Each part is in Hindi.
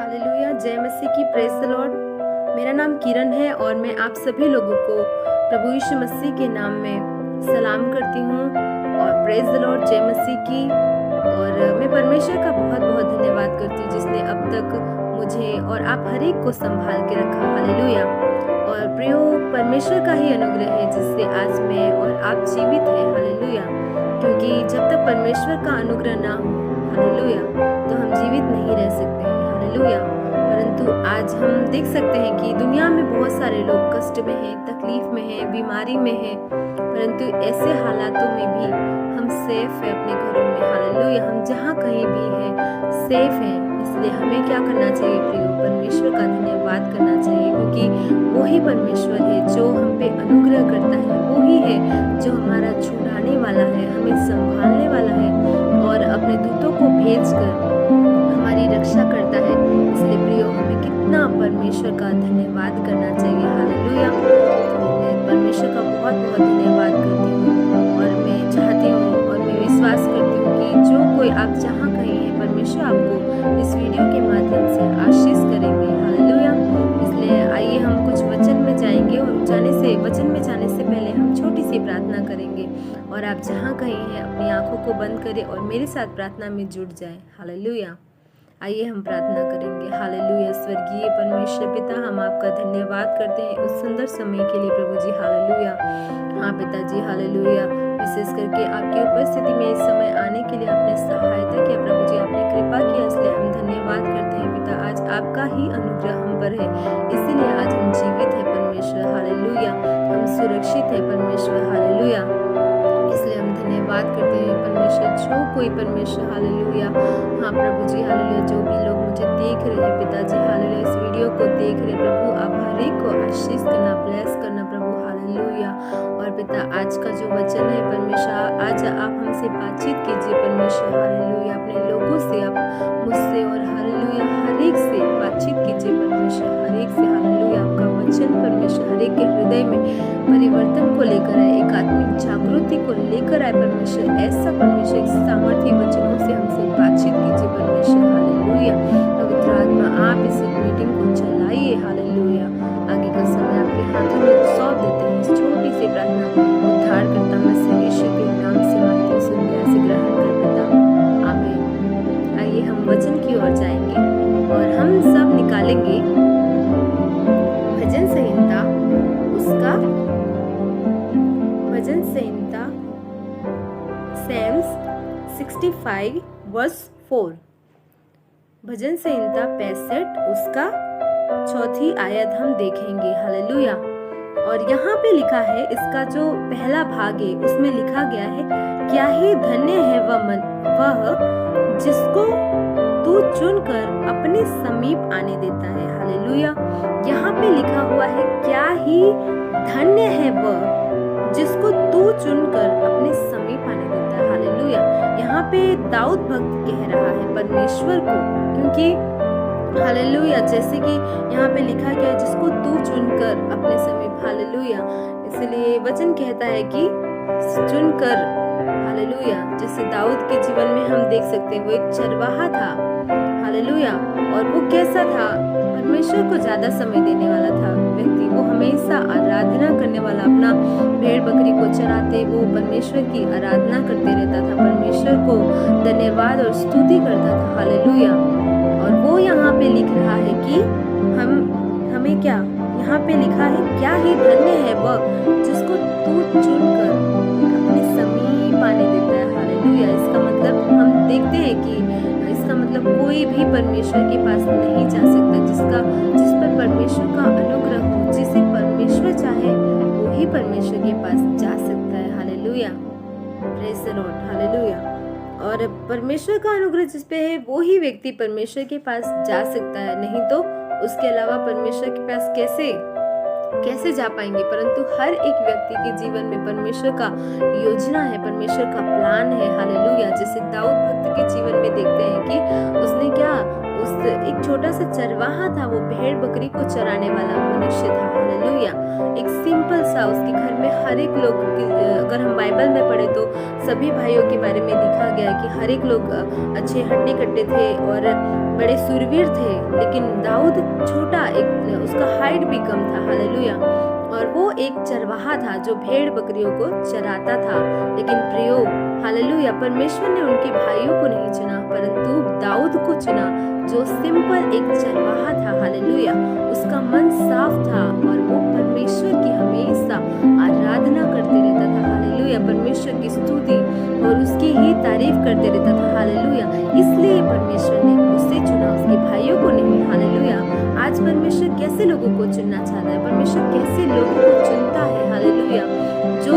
हालेलुया, जय मसीह की, प्रेज द लॉर्ड। मेरा नाम किरण है और मैं आप सभी लोगों को प्रभु यीशु मसीह के नाम में सलाम करती हूँ और प्रेज द लॉर्ड, जय मसीह की। और मैं परमेश्वर का बहुत बहुत धन्यवाद करती हूँ जिसने अब तक मुझे और आप हर एक को संभाल के रखा। हालेलुया। और प्रियो, परमेश्वर का ही अनुग्रह है जिससे आज मैं और आप जीवित हैं। हालेलुया। क्योंकि जब तक परमेश्वर का अनुग्रह ना हो, हालेलुया, तो हम जीवित नहीं रह सकते हैं। हालेलुया। परंतु आज हम देख सकते हैं कि दुनिया में बहुत सारे लोग कष्ट में हैं, तकलीफ में हैं, बीमारी में हैं, परंतु ऐसे हालातों में भी हम सेफ हैं अपने घरों में। हालेलुया। हम जहाँ कहीं भी हैं सेफ हैं। इसलिए हमें क्या करना चाहिए प्रियो? परमेश्वर का धन्यवाद करना चाहिए, क्योंकि वही परमेश्वर है जो हम पे अनुग्रह करता है, वही है जो हमारा छुड़ाने वाला है, हमें संभालने वाला है और अपने दूतों को भेजकर हमारी रक्षा करता है। इसलिए प्रियो, हमें कितना परमेश्वर का धन्यवाद करना चाहिए। हालेलुया। तो मैं परमेश्वर का बहुत बहुत धन्यवाद करती हूँ और मैं चाहती हूँ और मैं विश्वास करती हूँ कि जो कोई आप जहाँ कहीं है, परमेश्वर आपको इस वीडियो के माध्यम से आशीष करेंगे। हालेलुया। इसलिए आइए हम कुछ वचन में जाएंगे और वचन में जाने से पहले हम छोटी सी प्रार्थना करेंगे और आप जहाँ कहीं हैं अपनी आंखों को बंद करें और मेरे साथ प्रार्थना में जुट जाएं। हालेलुया। आइए हम प्रार्थना करेंगे। हालेलुया। स्वर्गीय परमेश्वर पिता, हम आपका धन्यवाद करते हैं उस सुंदर समय के लिए प्रभु जी। हालेलुया। हाँ पिताजी, हालेलुया। विशेष करके आपकी उपस्थिति में इस समय आने के लिए आपने सहायता किया प्रभु जी, आपने कृपा किया, इसलिए हम धन्यवाद करते हैं पिता। आज आपका ही अनुग्रह हम पर है, इसीलिए आज हम जीवित है परमेश्वर। हालेलुया। हम सुरक्षित है परमेश्वर। हालेलुया। इसलिए हम धन्यवाद करते हैं परमेश्वर। जो कोई परमेश्वर, हालेलुया, हाँ प्रभु जी, हालेलुया, जो भी लोग मुझे देख रहे हैं पिताजी, हालेलुया, इस वीडियो को देख रहे हैं प्रभु, आप हर एक को आशीष करना, ब्लेस करना प्रभु। हालेलुया। और पिता, आज का जो वचन है परमेश्वर, आज आप हमसे बातचीत कीजिए परमेश्वर। हालेलुया। अपने लोगों से, आप मुझसे और हालेलुया हर एक से बातचीत कीजिए परमेश्वर, हर एक से। हालेलुया। आपका वचन परमेश्वर हर एक के हृदय में परिवर्तन को लेकर आए, एक आत्मिक जागृति को लेकर आए परमेश्वर। ऐसा परमेश्वर एक सामर्थ्य वचनों से हमसे बातचीत कीजिए परमेश्वर। हालेलुया। पवित्र आत्मा, आप इस मीटिंग को चलाइए। हालेलुया। आगे का समय आपके हाथों में सौंप देते हैं। इस छोटी सी प्रार्थना उद्धार करता मसीह यीशु के नाम से मांगते हैं, सुन दया से ग्रहण कर पिता, आमीन। आइए हम वचन की ओर जाएंगे और हम सब निकालेंगे भजन संहिता, उसका भजन संहिता Psalms 65 वर्स 4। भजन संहिता 65 उसका 4 आयत हम देखेंगे। हालेलुया। और यहाँ पे लिखा है, इसका जो पहला भाग है उसमें लिखा गया है, क्या ही धन्य है वह जिसको तू चुनकर अपने समीप आने देता है। हालेलुया। यहाँ पे लिखा हुआ है, क्या ही धन्य है वह जिसको तू चुनकर अपने समीप आने देता है। हालेलुया। यहाँ पे दाऊद भक्त कह रहा है परमेश्वर को, क्योंकि हालेलुया, जैसे कि यहाँ पे लिखा गया है, जिसको तू चुनकर अपने समीप। हालेलुया। इसलिए वचन कहता है कि चुनकर। हालेलुया। जैसे दाऊद के जीवन में हम देख सकते हैं, वो एक चरवाहा था। हालेलुया। और वो कैसा था? परमेश्वर को ज्यादा समय देने वाला था व्यक्ति। वो हमेशा आराधना करने वाला, अपना भेड़ बकरी को चराते वो परमेश्वर की आराधना करते रहता था, परमेश्वर को धन्यवाद और स्तुति करता था। हालेलुया। और वो यहाँ पे लिख रहा है कि हमें क्या यहाँ पे लिखा है, क्या ही धन्य है वह जिसको तू चुनकर अपने समीप आने देता है। हालेलुया। इसका मतलब हम देखते हैं कि इसका मतलब कोई भी परमेश्वर के पास नहीं जा सकता जिस पर परमेश्वर का अनुग्रह हो, जिसे परमेश्वर चाहे वही परमेश्वर के पास जा सकता है। Hallelujah. Praise the Lord. Hallelujah. और परमेश्वर का अनुग्रह जिस पे है वो ही व्यक्ति परमेश्वर के पास जा सकता है, नहीं तो उसके अलावा परमेश्वर के पास कैसे जा पाएंगे। परंतु हर एक व्यक्ति के जीवन में परमेश्वर का योजना है, परमेश्वर का प्लान है। हालेलुया। जैसे दाऊद भक्त के जीवन में देखते हैं कि एक छोटा सा चरवाहा था, वो भेड़ बकरी को चराने वाला मनुष्य था। हालेलुया। एक सिंपल सा, उसके घर में हर एक लोग, अगर हम बाइबल में पढ़े तो सभी भाइयों के बारे में लिखा गया है कि हर एक लोग अच्छे हट्टे कट्टे थे और बड़े सूरवीर थे, लेकिन दाऊद छोटा, एक उसका हाइट भी कम था। हालेलुया। और वो एक चरवाहा था जो भेड़ बकरियों को चराता था। लेकिन प्रियो, हालेलुया, परमेश्वर ने उनके भाइयों को नहीं चुना, परंतु दाऊद को चुना, जो सिंपल एक चरवाहा था। हालेलुया। उसका मन साफ था और वो परमेश्वर की हमेशा आराधना करते रहता था। हालेलुया। परमेश्वर की स्तुति और उसकी ही तारीफ करते रहता था। हालेलुया। इसलिए परमेश्वर ने उसे चुना, उसके भाइयों को नहीं। हालेलुया। आज परमेश्वर कैसे लोगों को चुनना चाहता है? परमेश्वर कैसे लोगों को चुनता है? हालेलुया। जो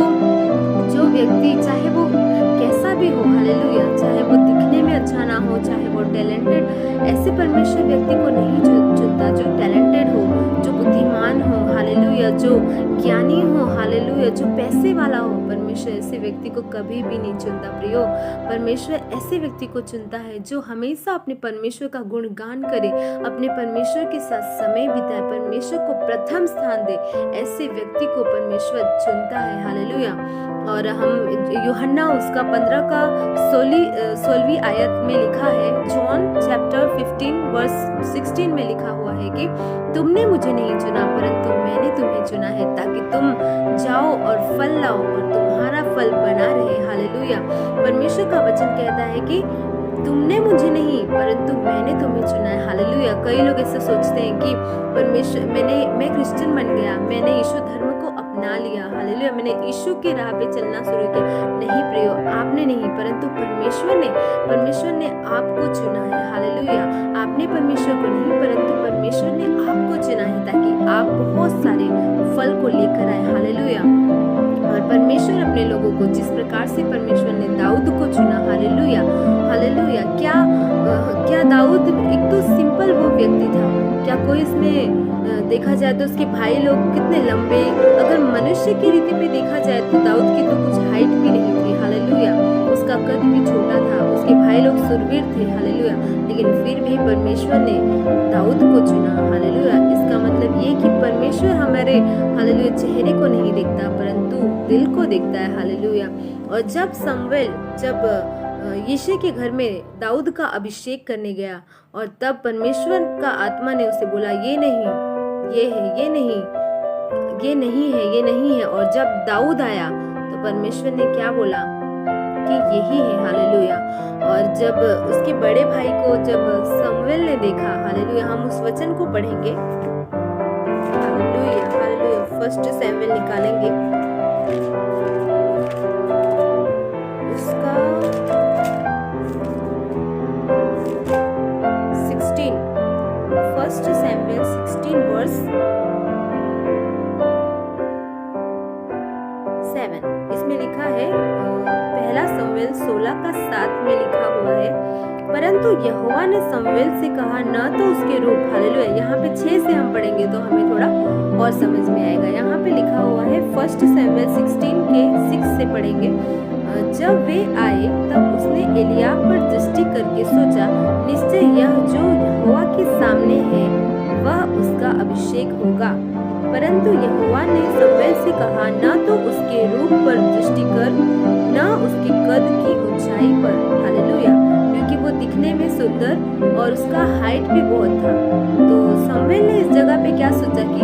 व्यक्ति, चाहे वो कैसा भी हो, हालेलुया, चाहे वो दिखने में अच्छा ना हो, चाहे वो टैलेंटेड, ऐसे परमेश्वर व्यक्ति को नहीं चुनता जो टैलेंटेड हो, जो बुद्धिमान हो, हालेलुया, जो ज्ञानी हो, हालेलुया, जो पैसे वाला हो। परमेश्वर ऐसे व्यक्ति को कभी भी नहीं चुनता। प्रियो, परमेश्वर ऐसे व्यक्ति को चुनता है जो हमेशा अपने परमेश्वर का गुणगान करे, अपने परमेश्वर के साथ समय बिताए, परमेश्वर को प्रथम स्थान दे। ऐसे व्यक्ति को परमेश्वर चुनता है। हालेलुया। और हम यूहन्ना उसका 15 का 16वीं आयत में लिखा है, जॉन चैप्टर 15 वर्स 16 में लिखा हुआ है कि तुमने मुझे नहीं चुना, परंतु मैंने तुम्हें चुना है, ताकि तुम जाओ और फल लाओ और तुम्हारा फल बना रहे। हालेलुया। परमेश्वर का वचन कहता है कि तुमने मुझे नहीं, परंतु मैंने तुम्हें चुना है। हालेलुया। कई लोग ऐसे सोचते हैं कि परमेश्वर, मैं क्रिश्चियन बन गया, मैंने यीशु धर्म को अपना लिया, हालेलुया, मैंने यीशु के राह पे चलना शुरू किया। नहीं प्रियो, आपने नहीं, परंतु परमेश्वर ने आपको चुना है। हालेलुया। आपने परमेश्वर को नहीं, परंतु परमेश्वर ने आपको चुना है, ताकि आप बहुत सारे फल को लेकर आए। हालेलुया। और परमेश्वर अपने लोगों को, जिस प्रकार से परमेश्वर ने दाऊद को चुना, हालेलुया, हालेलुया। क्या दाऊद एक तो सिंपल वो व्यक्ति था, क्या कोई इसमें देखा जाए तो उसके भाई लोग कितने लंबे, अगर मनुष्य की रीति पे देखा जाए तो दाऊद की तो कुछ हाइट भी नहीं थी। हालेलुया। उसका कद भी छोटा था, उसके भाई लोग सुरवीर थे। हालेलुया। लेकिन फिर भी परमेश्वर ने दाऊद को चुना। हालेलुया। इसका मतलब ये कि परमेश्वर हमारे, हालेलुया, चेहरे को नहीं देखता, परंतु दिल को देखता है। हालेलुया। और जब शमूएल यिशै के घर में दाऊद का अभिषेक करने गया, और तब परमेश्वर का आत्मा ने उसे बोला, ये नहीं, ये है, ये नहीं, ये नहीं है, ये नहीं है। और जब दाऊद आया तो परमेश्वर ने क्या बोला कि यही है। हालेलुया। और जब उसके बड़े भाई को जब शमूएल ने देखा, हालेलुया, हम उस वचन को पढ़ेंगे। Hallelujah, hallelujah. 1 शमूएल निकालेंगे, उसका 1 शमूएल 16 वर्स 7। इसमें लिखा है, पहला शमूएल 16 का 7 में लिखा हुआ है, परंतु यहोवा ने शमूएल से कहा, न तो उसके रूप, हालेलुया। यहाँ पे 6 से हम पढ़ेंगे तो हमें थोड़ा और समझ में आएगा। यहाँ पे लिखा हुआ है 1 शमूएल 16 के 6 से पढ़ेंगे। जब वे आए तब उसने एलियाब पर दृष्टि करके सोचा, निश्चय यह जो यहोवा के सामने है वह उसका अभिषेक होगा। परंतु यहोवा ने शमूएल से कहा, न तो उसके रूप पर दृष्टि कर, न उसके कद की ऊंचाई पर। हालेलुया। क्योंकि वो दिखने में सुंदर और उसका हाइट भी बहुत था। तो शमूएल ने इस जगह पे क्या सोचा कि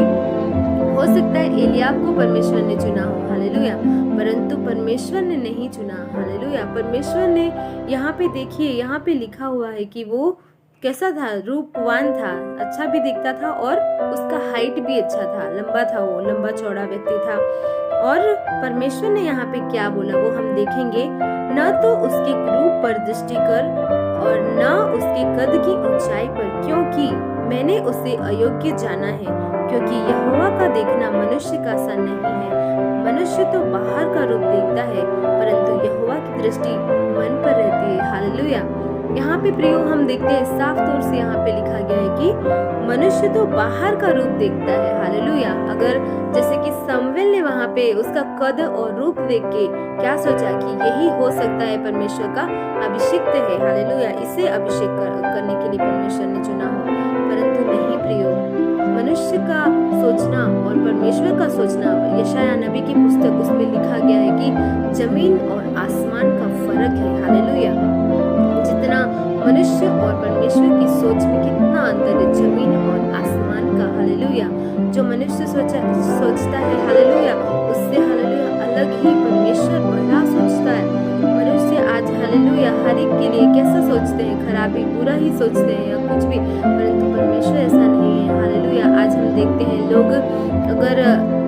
हो सकता है एलियाब को परमेश्वर ने चुना हो। हालेलुया। परंतु परमेश्वर ने नहीं चुना। हालेलुया। परमेश्वर ने, यहाँ पे देखिए, यहाँ पे लिखा हुआ है कि वो कैसा था, रूपवान था, अच्छा भी दिखता था और उसका हाइट भी अच्छा था, लंबा था, वो लंबा चौड़ा व्यक्ति था। और परमेश्वर ने यहाँ पे क्या बोला वो हम देखेंगे, न तो उसके रूप पर दृष्टि कर और न उसके कद की ऊंचाई पर, क्योंकि मैंने उसे अयोग्य जाना है। क्योंकि यहोवा का देखना मनुष्य का सा नहीं है, मनुष्य तो बाहर का रूप देखता है, परंतु यहोवा की दृष्टि मन पर रहती है। हालेलुया। यहाँ पे प्रियो हम देखते हैं साफ तौर से यहाँ पे लिखा गया है कि मनुष्य तो बाहर का रूप देखता है, हालेलुया। अगर जैसे कि शमूएल ने वहाँ पे उसका कद और रूप देख के क्या सोचा कि यही हो सकता है परमेश्वर का अभिषिक्त है, हालेलुया, इसे अभिषेक करने के लिए परमेश्वर ने चुना हो। परंतु नहीं प्रियो, मनुष्य का सोचना और परमेश्वर का सोचना, यशायाह नबी की पुस्तक उसमें लिखा गया है कि जमीन और आसमान का फर्क है, हालेलुया। जितना मनुष्य और परमेश्वर की सोच में कितना अंतर है, जमीन और आसमान का, हालेलुया। जो मनुष्य सोचता है, हालेलुया, उससे हालेलुया अलग ही परमेश्वर बड़ा सोचता है। मनुष्य आज हालेलुया हर एक के लिए कैसा सोचते हैं, खराबी बुरा ही सोचते हैं या कुछ भी, परंतु परमेश्वर ऐसा नहीं है, हालेलुया। आज हम देखते हैं लोग अगर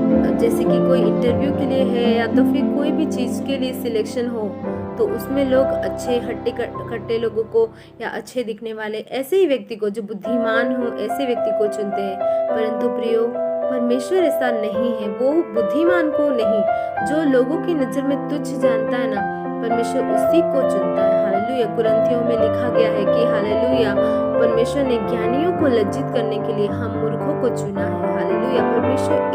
जैसे कि कोई इंटरव्यू के लिए है या तो फिर कोई भी चीज़ के लिए सिलेक्शन हो तो उसमें लोग अच्छे हट्टे कट्टे लोगों को या अच्छे दिखने वाले ऐसे ही व्यक्ति को, जो बुद्धिमान हो ऐसे व्यक्ति को चुनते हैं। परंतु प्रियो, परमेश्वर ऐसा नहीं है, वो बुद्धिमान को नहीं, जो लोगों की नज़र में तुच्छ जानता है ना, परमेश्वर उसी को चुनता है, हालेलुया। कुरिन्थियों में लिखा गया है कि हालेलुया परमेश्वर ने ज्ञानियों को लज्जित करने के लिए हम मूर्खों को चुना है, हालेलुया। परमेश्वर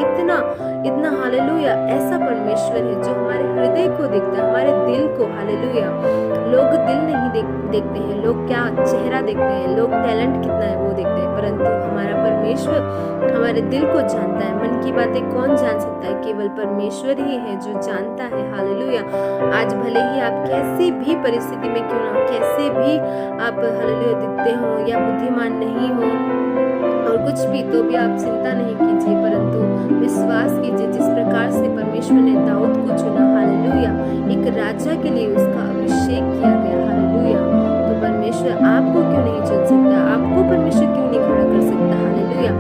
इतना हालेलुया ऐसा परमेश्वर है जो हमारे हृदय को देखता है, हमारे दिल को, हालेलुया। लोग दिल नहीं देखते हैं, लोग क्या चेहरा देखते हैं, लोग टैलेंट कितना है वो देखते हैं, परंतु हमारा परमेश्वर हमारे दिल को जानता है। मन की बातें कौन जान सकता है? केवल परमेश्वर ही है जो जानता है, हालेलुया। आज भले ही आप कैसी भी परिस्थिति में क्यों ना हो, कैसे भी आप हालेलुया दिखते हो या बुद्धिमान नहीं हो और कुछ भी, तो भी आप चिंता नहीं कीजिए, परंतु विश्वास कीजिए। जिस प्रकार से परमेश्वर ने दाऊद को चुना, हालेलुया, एक राजा के लिए उसका अभिषेक किया गया, हालेलुया, तो परमेश्वर आपको क्यों नहीं चुन सकता? आपको परमेश्वर क्यों नहीं खड़ा कर सकता, हालेलुया।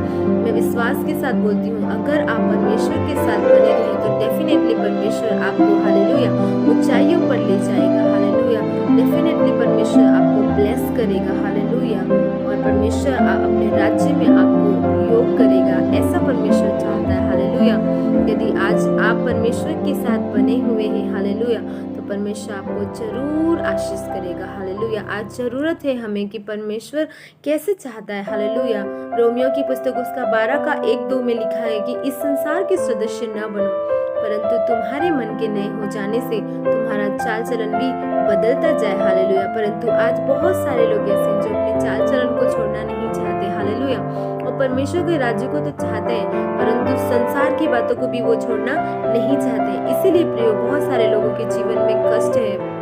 मैं विश्वास के साथ बोलती हूँ, अगर आप परमेश्वर के साथ बने रहे तो डेफिनेटली परमेश्वर आपको, हालेलुया, ऊंचाइयों पर ले जाएगा, हालेलुया। डेफिनेटली परमेश्वर आपको ब्लेस करेगा, हालेलुया, और परमेश्वर अपने राज्य में आपको उपयोग करेगा, ऐसा परमेश्वर चाहता है, हालेलुया। यदि आज आप परमेश्वर के साथ बने हुए हैं, हालेलुया, तो परमेश्वर आपको जरूर आशीष करेगा, हालेलुया। आज जरूरत है हमें कि परमेश्वर कैसे चाहता है, हालेलुया। रोमियो की पुस्तक उसका 12 का 1-2 में लिखा है कि इस संसार के सदस्य न बनो, परंतु तुम्हारे मन के नए हो जाने से तुम्हारा चाल चलन भी बदलता जाए, हालेलुया। परंतु आज बहुत सारे लोग ऐसे हैं जो अपने चाल चलन को छोड़ना नहीं चाहते, हालेलुया, और परमेश्वर के राज्य को तो चाहते हैं, परंतु संसार की बातों को भी वो छोड़ना नहीं चाहते। इसीलिए प्रियो, बहुत सारे लोगों के जीवन में कष्ट है,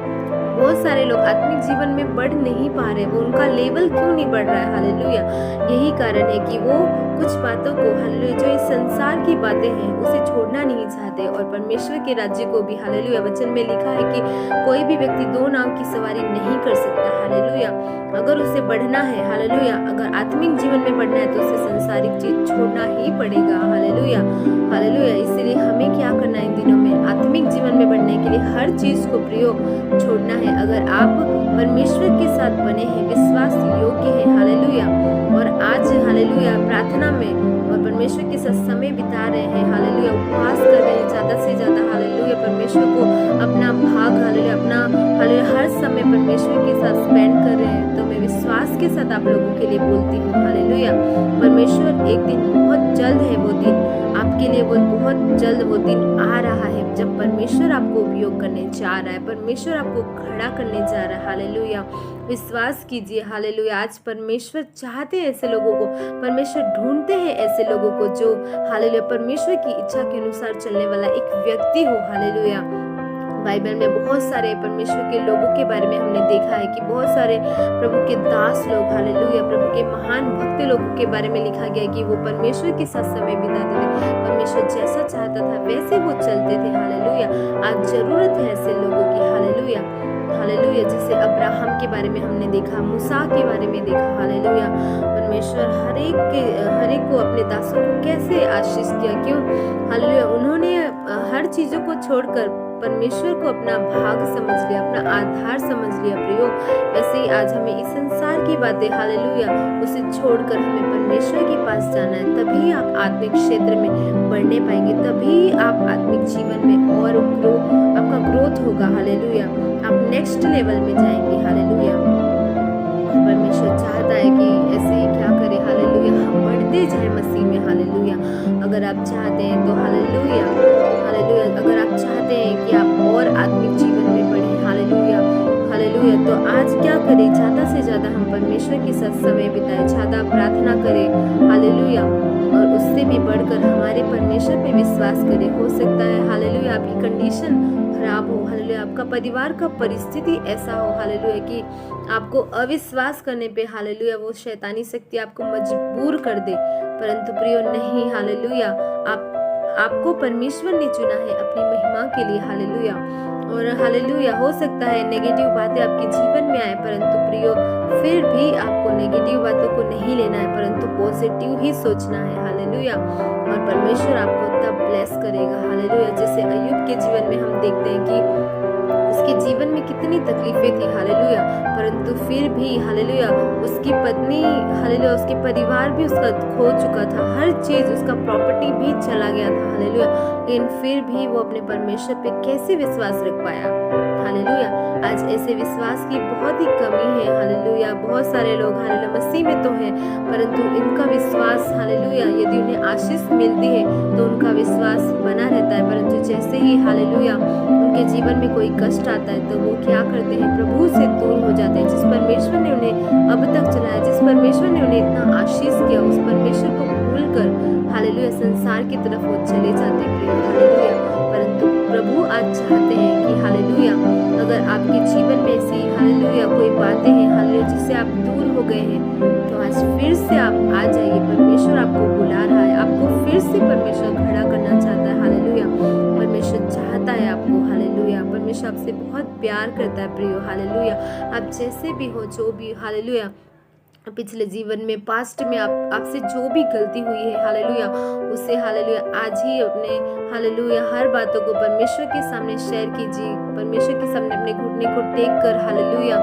बहुत सारे लोग आत्मिक जीवन में बढ़ नहीं पा रहे, वो उनका लेवल क्यों नहीं बढ़ रहा है, हालेलुया। यही कारण है कि वो कुछ बातों को, हालेलुया, जो इस संसार की बातें हैं उसे छोड़ना नहीं चाहते और परमेश्वर के राज्य को भी, हालेलुया। वचन में लिखा है कि कोई भी व्यक्ति 2 नाव की सवारी नहीं कर सकता, हालेलुया। अगर उसे बढ़ना है, हालेलुया, अगर आत्मिक जीवन में बढ़ना है तो उसे संसारिक चीज छोड़ना ही पड़ेगा, हालेलुया, हालेलुया। इसलिए हमें क्या करना है इन दिनों में? आत्मिक जीवन में बढ़ने के लिए हर चीज को प्रियो छोड़ना है। अगर आप परमेश्वर के साथ बने हैं, विश्वास योग्य है, हालेलुया, और आज हालेलुया प्रार्थना में और परमेश्वर के साथ समय बिता रहे हैं, हालेलुया, उपवास कर रहे हैं ज़्यादा से ज़्यादा, हालेलुया, परमेश्वर को अपना भाग, हालेलुया, अपना हालेलुया हर समय परमेश्वर के साथ स्पेंड कर रहे हैं, तो मैं विश्वास के साथ आप लोगों के लिए बोलती हूँ, हालेलुया, परमेश्वर एक दिन, बहुत जल्द है वो दिन आपके लिए, वो बहुत जल्द वो दिन आ रहा है जब परमेश्वर आपको उपयोग करने जा रहा है, परमेश्वर आपको खड़ा करने जा रहा है, हालेलुया। विश्वास कीजिए, हालेलुया। आज परमेश्वर चाहते हैं ऐसे लोगों को, परमेश्वर ढूंढते हैं ऐसे लोगों को जो, हालेलुया, परमेश्वर की इच्छा के अनुसार चलने वाला एक व्यक्ति हो, हालेलुया। बाइबल में बहुत सारे परमेश्वर के लोगों के बारे में हमने देखा है कि बहुत सारे प्रभु के दास लोग, हालेलुया, प्रभु के महान भक्त लोगों के बारे में लिखा गया कि वो परमेश्वर के साथ समय बिताते थे, परमेश्वर जैसा चाहता था वैसे वो चलते थे, हालेलुया। आज जरूरत है ऐसे लोगों की, हालेलुया, हालेलुया। जैसे अब्राहम के बारे में हमने देखा, मूसा के बारे में देखा, हालेलुया। परमेश्वर हर एक को अपने दासों को कैसे आशीष किया, क्यों, हालेलुया, उन्होंने हर चीजों को छोड़कर परमेश्वर को अपना भाग समझ लिया, अपना आधार समझ लिया, प्रियो। वैसे ही आज हमें इस संसार की बातें, हालेलुया, उसे छोड़कर हमें परमेश्वर के पास जाना है, तभी आप आत्मिक क्षेत्र में बढ़ने पाएंगे, तभी आप आत्मिक जीवन में और आपका ग्रोथ होगा, हालेलुया, आप नेक्स्ट लेवल में जाएंगे, हालेलुया। करें, ज़्यादा से ज़्यादा हम परमेश्वर के साथ समय बिताएं, ज़्यादा प्रार्थना करें, हालेलुया, और उससे भी बढ़कर हमारे परमेश्वर पे विश्वास करें। हो सकता है हालेलुया आपकी कंडीशन खराब हो, हालेलुया आपका परिवार का परिस्थिति ऐसा हो, हालेलुया कि आपको अविश्वास करने पे हालेलुया वो शैतानी शक्ति आपको मजबूर कर दे, परंतु प्रियो नहीं, हालेलुया आपको परमेश्वर ने चुना है अपनी महिमा के लिए, हालेलुया। और हालेलुया हो सकता है नेगेटिव बातें आपके जीवन में आए, परंतु प्रियो फिर भी आपको नेगेटिव बातों को नहीं लेना है, परंतु पॉजिटिव ही सोचना है, हालेलुया। और परमेश्वर आपको तब ब्लेस करेगा, हालेलुया। जैसे अय्यूब के जीवन में हम देखते हैं कि उसके जीवन में कितनी तकलीफें थी, हालेलुया, परंतु फिर भी हालेलुया उसकी पत्नी, हालेलुया उसके परिवार भी उसका खो चुका था, हर चीज उसका प्रॉपर्टी भी चला गया था, हालेलुया, लेकिन फिर भी वो अपने परमेश्वर पे कैसे विश्वास रख पाया, हालेलुया। आज ऐसे विश्वास की बहुत ही कमी है, हालेलुया। बहुत सारे लोग हालेलुया मसीह में तो हैं, परंतु इनका विश्वास, हालेलुया, यदि उन्हें आशीष मिलती है तो उनका विश्वास बना रहता है, परंतु जैसे ही हालेलुया उनके जीवन में कोई कष्ट आता है तो वो क्या करते हैं, प्रभु से दूर हो जाते हैं। जिस परमेश्वर ने उन्हें अब तक चलाया, जिस परमेश्वर ने उन्हें इतना आशीष किया, उस परमेश्वर को भूलकर हालेलुया संसार की तरफ वो चले जाते हैं, हालेलुया। परंतु प्रभु आज चाहते हैं कि हालेलुया अगर आपके जीवन में ऐसी हालेलुया कोई बातें हैं, हालेलुया जिससे आप दूर हो गए हैं, तो आज फिर से आप आ जाइए, परमेश्वर आपको बुला रहा है, आपको फिर से परमेश्वर खड़ा करना चाहता है, हालेलुया। परमेश्वर चाहता है आपको, हालेलुया, परमेश्वर आपसे बहुत प्यार करता है प्रियो, हालेलुया। आप जैसे भी हो, जो भी, हालेलुया, पिछले जीवन में पास्ट में आपसे जो भी गलती हुई है, हालेलुया, उसे हालेलुया आज ही अपने हालेलुया हर बातों को परमेश्वर के सामने शेयर कीजिए, परमेश्वर के सामने अपने घुटने को टेक कर हालेलुया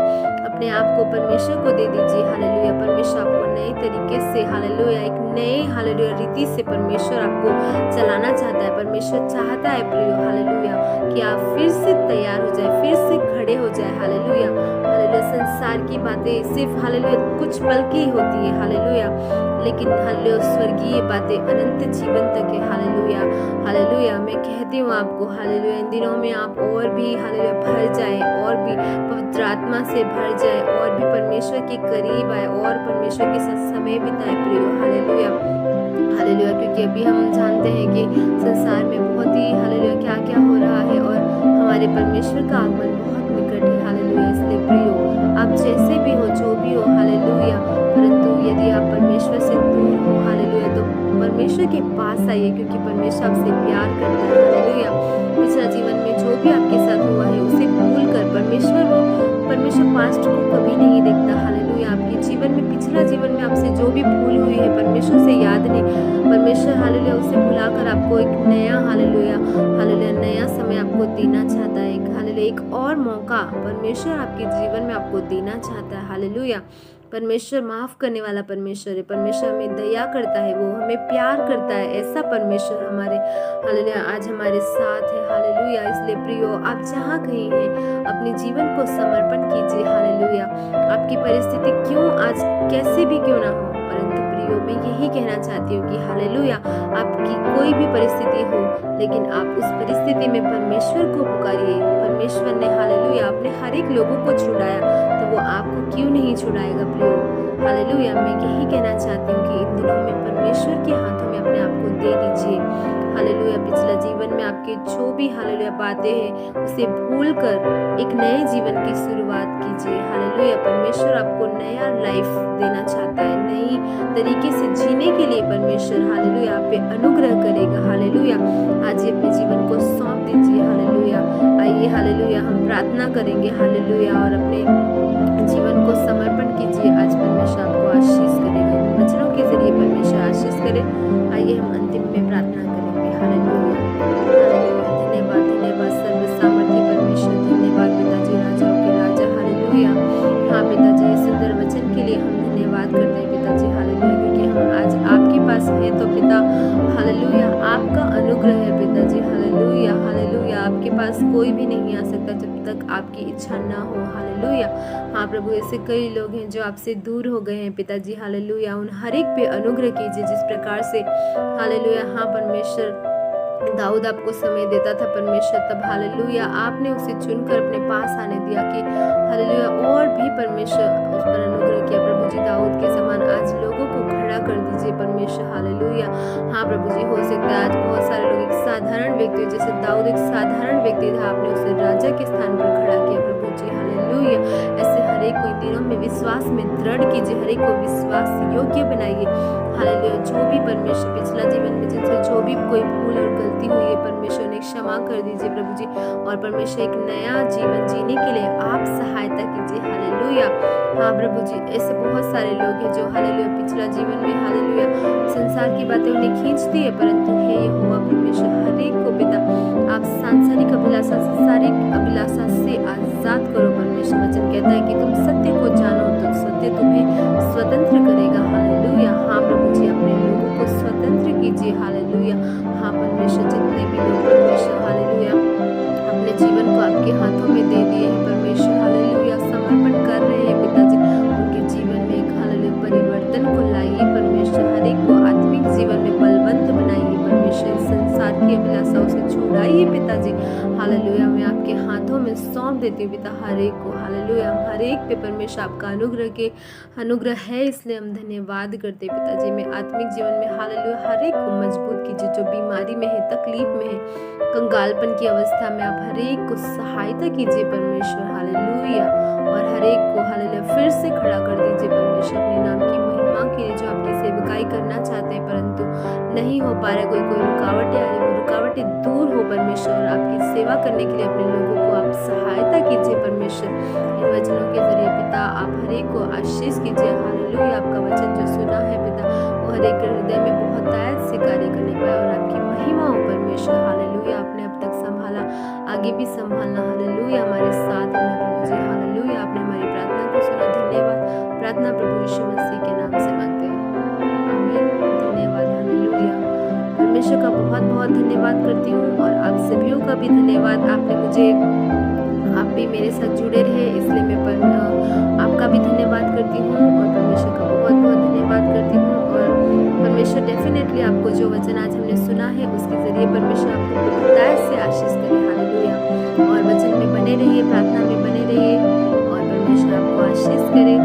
अपने आप को परमेश्वर को दे दीजिए, हालेलुया। परमेश्वर आपको नए तरीके से, हालेलुया, एक नए हालेलुया रीति से परमेश्वर आपको चलाना चाहता है। परमेश्वर चाहता है प्रियो, हालेलुया, कि आप फिर से तैयार हो जाए, फिर से खड़े हो जाए, हालेलुया, हालेलुया। संसार की बातें सिर्फ हालेलुया कुछ पल की होती है, हालेलुया, लेकिन हालेलुया स्वर्गीय बातें अनंत जीवन तक है, हालेलुया, हालेलुया। मैं कहती हूँ आपको, हालेलुया, इन दिनों में आप और भी हालेलुया भर जाए, और भी पवित्र आत्मा से भर जाए, और भी परमेश्वर के करीब आए, और परमेश्वर के साथ समय बिताए प्रियो, हालेलुया, हालेलुया। क्योंकि अभी हम जानते हैं कि संसार में बहुत ही हालेलुया क्या क्या हो रहा है, और हमारे परमेश्वर का आगमन बहुत निकट है, हालेलुया। इसलिए प्रियो आप जैसे भी हो, जो भी हो, हालेलुया, परंतु यदि आप परमेश्वर से दूर हो, हालेलुया, तो परमेश्वर के पास आइए, क्योंकि परमेश्वर आपसे प्यार करता है, हालेलुया। पिछला जीवन में जो भी आपके साथ हुआ है उसे भूल कर परमेश्वर पास्ट को कभी नहीं देखता, हालेलुया। आपके जीवन में, पिछला जीवन में आपसे जो भी भूल हुई है, परमेश्वर से याद नहीं, परमेश्वर हालेलुया उसे भुलाकर आपको एक नया हालेलुया, हालेलुया नया समय आपको देना चाहता है, हालेलुया एक और मौका परमेश्वर आपके जीवन में आपको देना चाहता है, हालेलुया। परमेश्वर माफ करने वाला परमेश्वर है, परमेश्वर हमें दया करता है, वो हमें प्यार करता है, ऐसा परमेश्वर हमारे हालेलुया आज हमारे साथ है, हालेलुया। इसलिए प्रियो आप जहाँ कहीं हैं अपने जीवन को समर्पण कीजिए, हालेलुया। आपकी परिस्थिति क्यों आज कैसे भी क्यों ना हो, परंतु प्रियो मैं यही कहना चाहती हूँ कि हालेलुया आपकी कोई भी परिस्थिति हो, लेकिन आप उस परिस्थिति में परमेश्वर को पुकारिए। परमेश्वर ने हालेलुया अपने हर एक लोगों को छुड़ाया, तो वो आपको क्यों नहीं छुड़ाएगा प्रियो, हालेलुया। मैं यही कहना चाहती हूँ कि इन दिनों में परमेश्वर के हाथों में अपने आप को दे दीजिए, हालेलुया। पिछला जीवन में आपके जो भी हालेलुया बातें हैं उसे भूलकर एक नए जीवन की शुरुआत कीजिए, हालेलुया। परमेश्वर आपको नया लाइफ देना चाहता है, नई तरीके से जीने के लिए परमेश्वर हालेलुया आप पे अनुग्रह करेगा, हालेलुया। आज ही अपने जीवन को सौंप दीजिए, हालेलुया। आइए हालेलुया हम प्रार्थना करेंगे, हालेलुया, और अपने जीवन को समर्पण कीजिए। आज परमेश्वर आपको आशीष करेगा, वचनों के जरिए परमेश्वर आशीष करे। आइए हम अंतिम में प्रार्थना करेंगे, हालेलुया, हालेलुया। धन्यवाद, धन्यवाद सर्व सामर्थ्य परमेश्वर, धन्यवाद पिताजी, राजाओं के राजा, हालेलुया। हाँ पिताजी, ये सुंदर वचन के लिए हम धन्यवाद करते हैं पिताजी, हालेलुया, क्योंकि हम आज आपके पास है तो पिता हालेलुया आपका अनुग्रह है पिताजी, हालेलुया, हालेलुया। आपके पास कोई भी नहीं आ सकता जब तक आपकी इच्छा ना हो, हालेलुया। हाँ प्रभु, ऐसे कई लोग हैं जो आपसे दूर हो गए हैं पिताजी, हालेलुया। उन हर एक पे अनुग्रह कीजिए जिस प्रकार से हालेलुया, हाँ परमेश्वर दाऊद आपको समय देता था परमेश्वर, तब हालेलुया आपने उसे चुनकर अपने पास आने दिया कि हालेलुया और भी परमेश्वर उस पर अनुग्रह किया। प्रभु जी दाऊद के समान आज लोगों को खड़ा कर दीजिए परमेश्वर, हालेलुया। हाँ प्रभु जी, हो सकता है आज बहुत सारे लोग एक साधारण व्यक्ति, जैसे दाऊद एक साधारण व्यक्ति था, आपने उसे राजा के स्थान पर खड़ा किया प्रभु जी, हालेलुया। ऐसे हर एक को इन दिनों में विश्वास में दृढ़ कीजिए, हर एक को विश्वास योग्य बनाइए, हालेलुया। जो भी परमेश्वर पिछला जीवन में जिनसे जो भी कोई भूल और गलती हुई है परमेश्वर ने क्षमा कर दीजिए प्रभु जी, और परमेश्वर एक नया जीवन जीने के लिए आप सहायता कीजिए, हालेलुया। हाँ प्रभु जी, ऐसे बहुत सारे लोग हैं जो हालेलुया पिछला जीवन में हालेलुया संसार की बातें उन्हें खींचती है, परंतु हे यहोवा परमेश्वर हर एक को पिता आप सांसारिक अभिलाषा संसारिक अभिलाषा से आजाद करो परमेश्वर। वचन कहता है कि तुम सत्य को जानो तो सत्य तुम्हें स्वतंत्र करेगा, हालेलुया। हाँ प्रभु जी, अपने लोगों को स्वतंत्र कीजिए, हालेलुया। हाँ परमेश्वर, जितने भी लोग परमेश्वर हालेलुया अपने जीवन को आपके हाथों में दे दिए हैं परमेश्वर, हालेलुया समर्पण कर रहे हैं पिताजी, उनके जीवन में एक हालेलुया परिवर्तन को लाइए परमेश्वर, हर एक को आत्मिक जीवन में बलवंत बनाइए परमेश्वर, संसार की अभिलाषाओं से छुड़ाइए पिताजी, हालेलुया। मैं आपके हाथों में सौंप देती हूँ पिता हर एक को, हालेलुया। हर एक पे परमेश्वर आपका अनुग्रह है, इसलिए हम धन्यवाद करते हैं पिताजी। मैं आत्मिक जीवन में हालेलुया हर एक को मजबूत कीजिए, जो बीमारी में है, तकलीफ में है, कंगालपन की अवस्था में आप हर एक को सहायता कीजिए परमेश्वर, हालेलुया। और हर एक को हालेलुया फिर से खड़ा कर दीजिए परमेश्वर, अपने नाम की महिमा के लिए जो आपकी सेवकाई करना चाहते हैं परंतु नहीं हो पा रहा, कोई रुकावटें आ रही, वो रुकावटें दूर हो परमेश्वर, और आपकी सेवा करने के लिए अपने लोगों को आप सहायता कीजिए परमेश्वर। इन वचनों के जरिए पिता आप हर एक को आशीष कीजिए, हालेलुया। आपका वचन जो सुना है पिता वो हर एक हृदय में बहुत दायद से कार्य करने पाए, और आपकी महिमा हो परमेश्वर, हालेलुया। आपने अब तक संभाला, आगे भी संभालना, हालेलुया। हमारे साथ रहना प्रभु जी, हालेलुया। आपने हमारी प्रार्थना को सुना, धन्यवाद। प्रार्थना प्रभु यीशु मसीह के नाम से मांगते हैं, आमीन। धन्यवाद, हालेलुया। परमेश्वर का बहुत बहुत धन्यवाद करती हूँ, और आप सभी का भी धन्यवाद। आपने मुझे आप भी मेरे साथ जुड़े रहे, इसलिए मैं आपका भी धन्यवाद करती हूँ, और परमेश्वर का बहुत बहुत धन्यवाद करती हूँ। और परमेश्वर डेफिनेटली आपको जो वचन आज हमने सुना है उसके जरिए परमेश्वर आपको बहुतायत से आशीष करे, हालेलुया। और वचन में बने रहिए, प्रार्थना में बने रहिए, और परमेश्वर आपको आशीष करे।